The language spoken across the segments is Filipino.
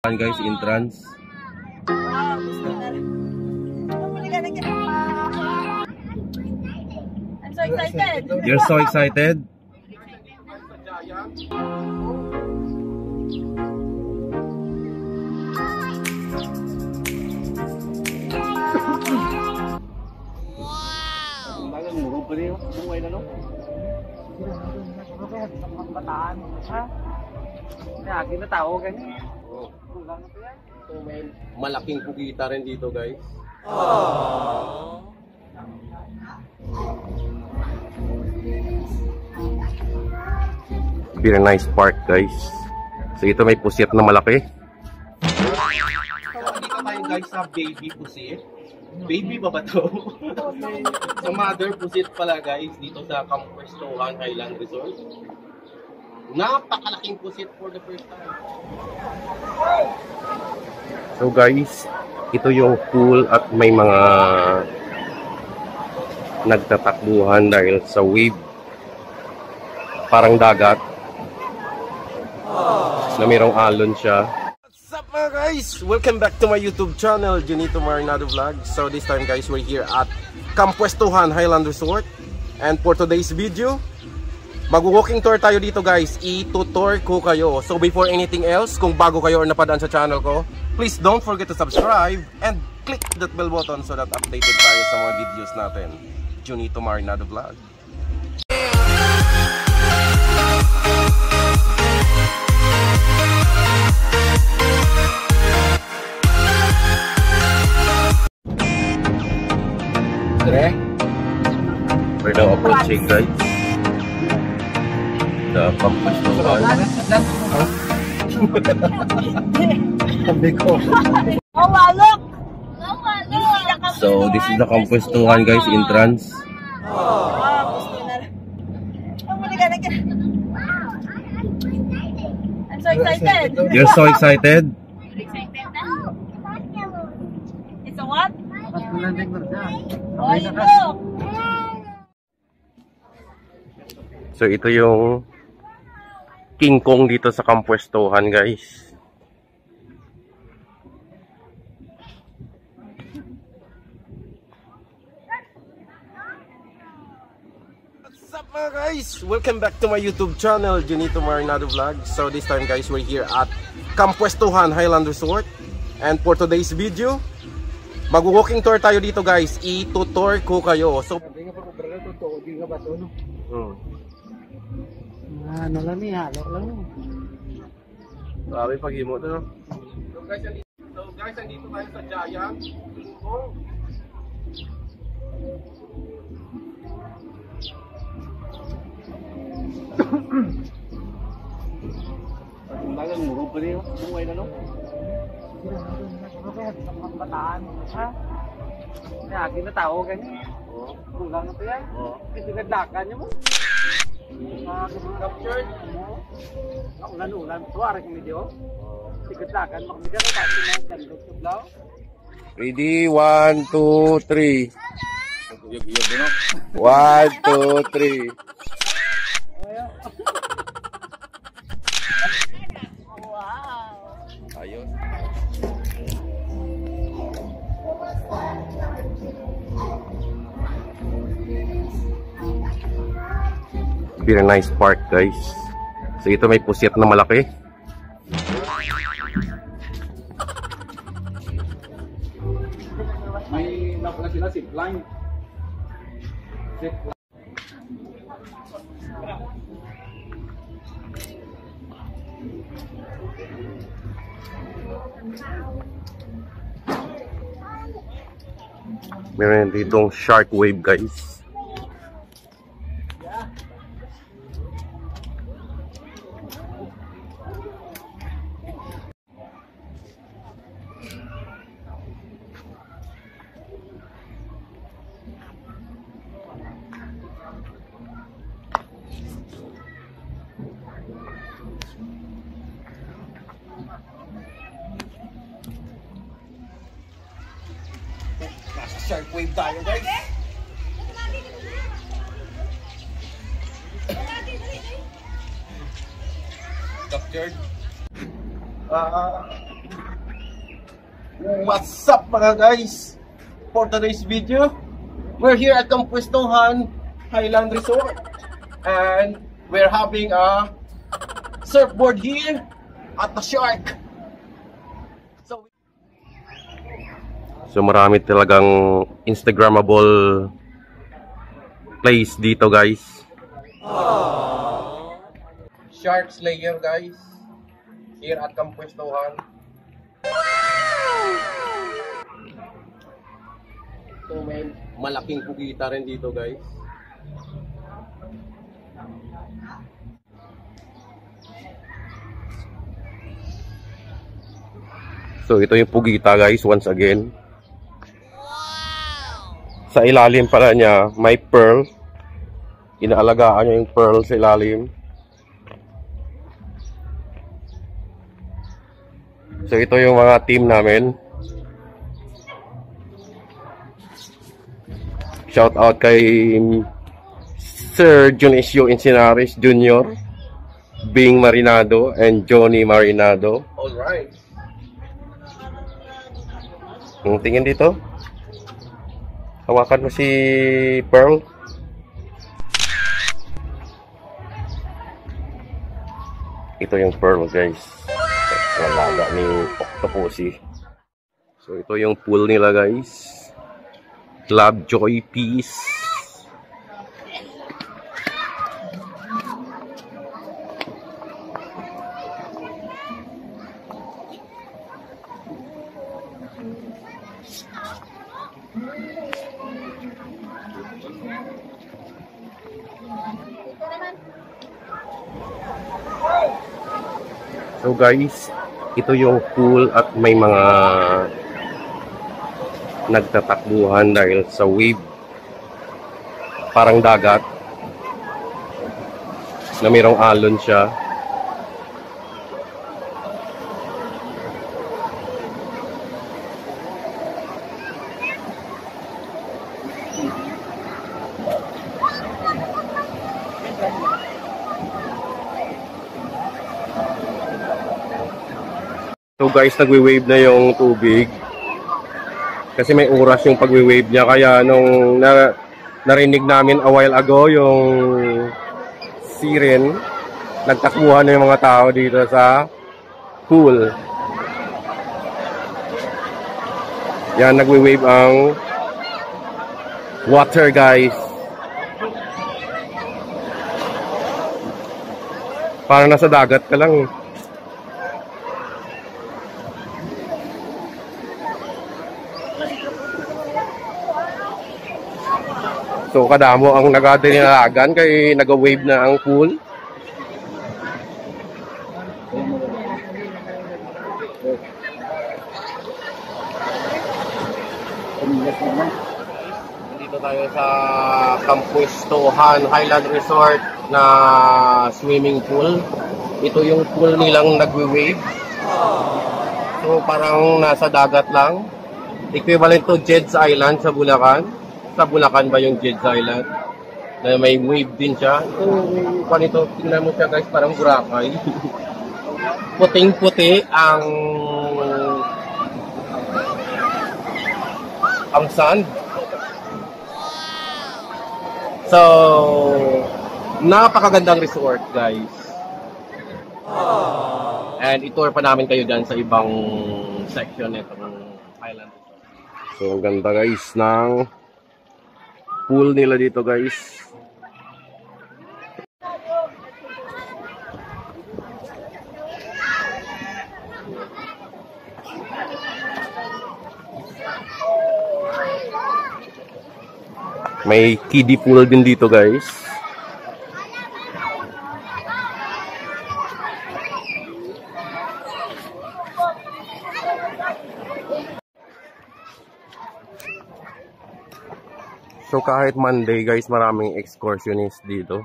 Guys, entrance. Wow, gusto na rin. I'm so excited. You're so excited? Malaking pugita rin dito, guys. Very nice park, guys. So ito may pusit na malaki. Dito tayo guys sa baby pusit. Baby ba to? So mother pusit pala guys dito sa Campuestuhan Highland Resort. Napakalaking pusit for the first time. So guys, ito yung pool at may mga nagtatakbuhan dahil sa wave. Parang dagat. Na mayroong alon siya. What's up mga guys? Welcome back to my YouTube channel, Junito Marinado Vlog. So this time guys, we're here at Campuestuhan Highland Resort. And for today's video, mag-walking tour tayo dito guys. I-tutor ko kayo. So before anything else, kung bago kayo or napadaan sa channel ko, please don't forget to subscribe and click that bell button so that updated tayo sa mga videos natin. Junito Marinado Vlog. We're now approaching guys the Campuestuhan. Oh wow, look! So this is the Campuestuhan guys, entrance. Wow, gusto na rin. I'm so excited. You're so excited? It's a what? Oh, look! So ito yung King Kong dito sa Campuestuhan guys. What's up mga guys? Welcome back to my YouTube channel, Junito Marinado Vlog. So this time guys, we're here at Campuestuhan Highland Resort. And for today's video, mag-walking tour tayo dito guys. I-tutor ko kayo. So ano lang niya, halo lang. grabe pag-imo ito, no? So guys, andito tayo sa Giant King Kong. Lagang muro pa rin, buhay na no? Bataan, ha? Akin na tao ganyan. Kulang na ito yan. Kasi naglakan niya mo. Captured. Ulan-ulan. Tuwari kong video. Sikatlakan. Makamigay na tayo ng gandot sa blaw. Ready? 1, 2, 3. 1, 2, 3. Wow! Ayos. Very nice park guys. So ito may pusit na malaki. May napala sila zipline. Meron ditong shark wave guys. Shark wave tayo guys. Captured. What's up mga guys? For today's video, we're here at Kampuestuhan Highland Resort and we're having a surfboard here at the Shark. So marami talagang Instagrammable place dito guys. Shark Slayer guys, here at Kampuestuhan. So may malaking pugita rin dito guys. So ito yung pugita guys once again. Sa ilalim pala niya may pearl. Inaalagaan niya yung pearl sa ilalim. So ito yung mga team namin. Shout out kay Sir Dionisio Encinares Jr., Bing Marinado, and Johnny Marinado. Alright. Tingin dito. Hawakan mo si Pearl. Ito yung Pearl guys. Walaga ni Octopussy. So ito yung pool nila guys. Club Joy Peace. So guys, ito yung pool at may mga nagtatakbuhan dahil sa wave, parang dagat na mayroong alon siya. So guys, nagwe-wave na yung tubig. Kasi may oras yung pagwe-wave niya. Kaya nung narinig namin a while ago yung siren, nagtakbuhan na yung mga tao dito sa pool. Yan, nagwe-wave ang water guys. Parang nasa dagat ka lang eh. So kadamo ang nagadinalagan kay naga-wave na ang pool. Dito tayo sa Kampuestuhan Highland Resort na swimming pool. Ito yung pool nilang nagwe-wave. So parang nasa dagat lang. Equivalent to Jed's Island sa Bulacan. Sa Bulacan ba yung Jed's Island? Na may wave din siya. Ito, panito, tingnan mo siya guys, parang Boracay. Puting-puti ang sand. So, napakagandang resort guys. And itour pa namin kayo dyan sa ibang section nitong Highland Resort. So, ang ganda guys ng pool nila dito guys. May kiddie pool din dito guys. So kahit Monday guys, maraming excursionist dito.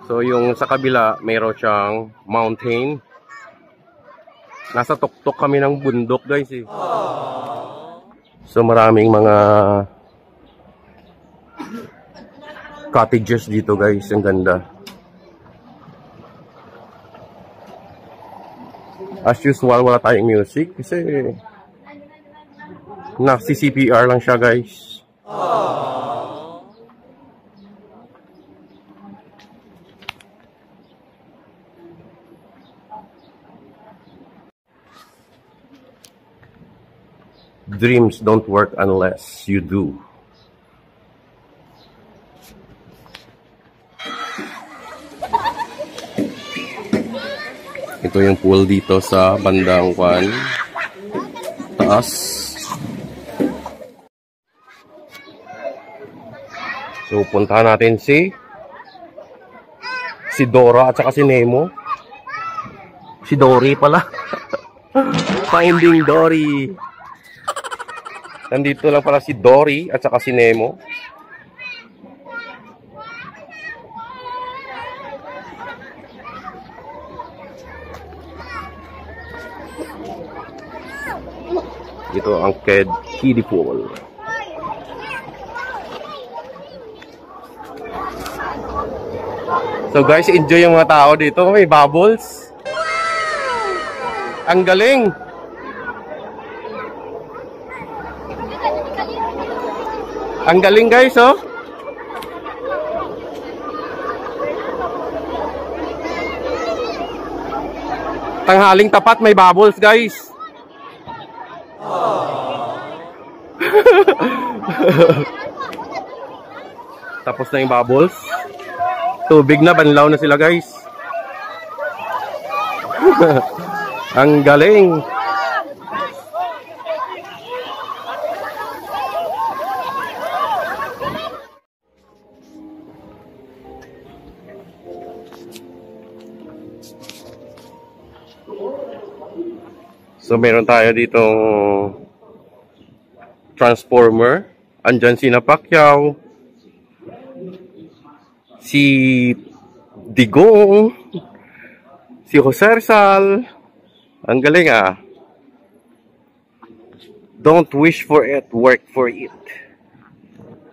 So yung sa kabila, mayroon siyang mountain. Nasa tuktok kami ng bundok guys eh. So maraming mga cottages dito guys. Ang ganda. As usual, wala tayong music kasi nasi-CPR lang siya guys. Dreams don't work unless you do. Ito yung pool dito sa bandang taas. So puntahan natin si Dora at saka si Nemo. Si Dory pala. Finding Dory. Nandito lang pala si Dory at saka si Nemo. Ito ang kiddie pool. So guys, enjoy yung mga tao dito. May bubbles. Ang galing. Ang galing guys, oh. Tanghaling tapat, may bubbles guys. Tapos na yung bubbles. Tubig na, banlaw na sila guys. Ang galing. So meron tayo ditong transformer. Andyan si Pacquiao, si Digong, si Jose Rizal. Ang galing ah. Don't wish for it, work for it.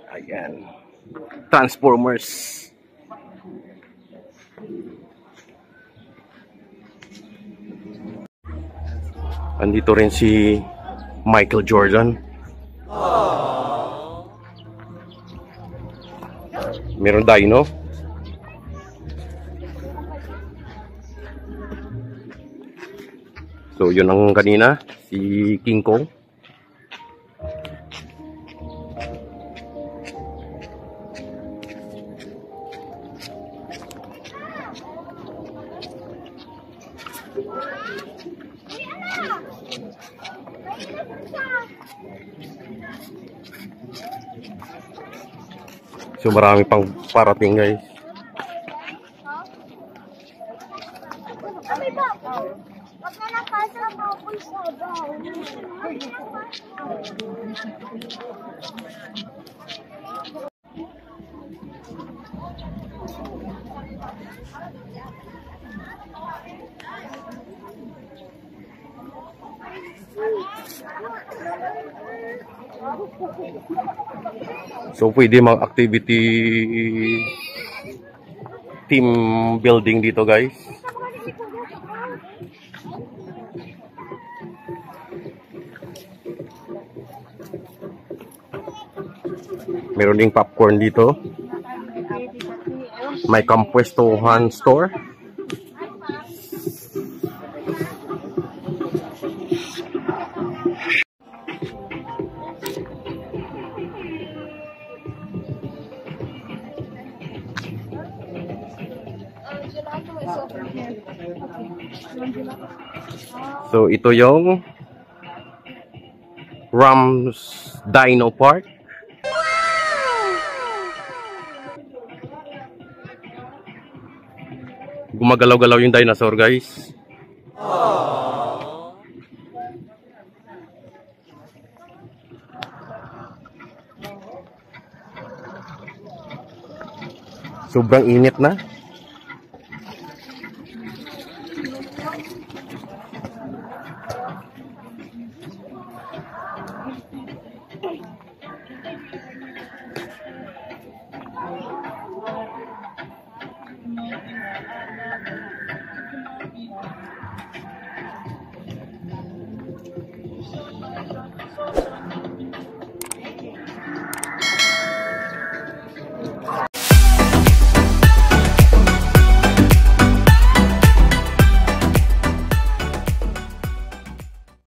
Ayan. Transformers. Andito rin si Michael Jordan. Meron dino. So yun ang kanina, si King Kong. So marami pang parating guys. So pwede mag-activity team building dito guys. Meron ding popcorn dito. May Kampwestuhan store. So ito yung Rams Dino Park. Gumagalaw-galaw yung dinosaur guys. Sobrang init na.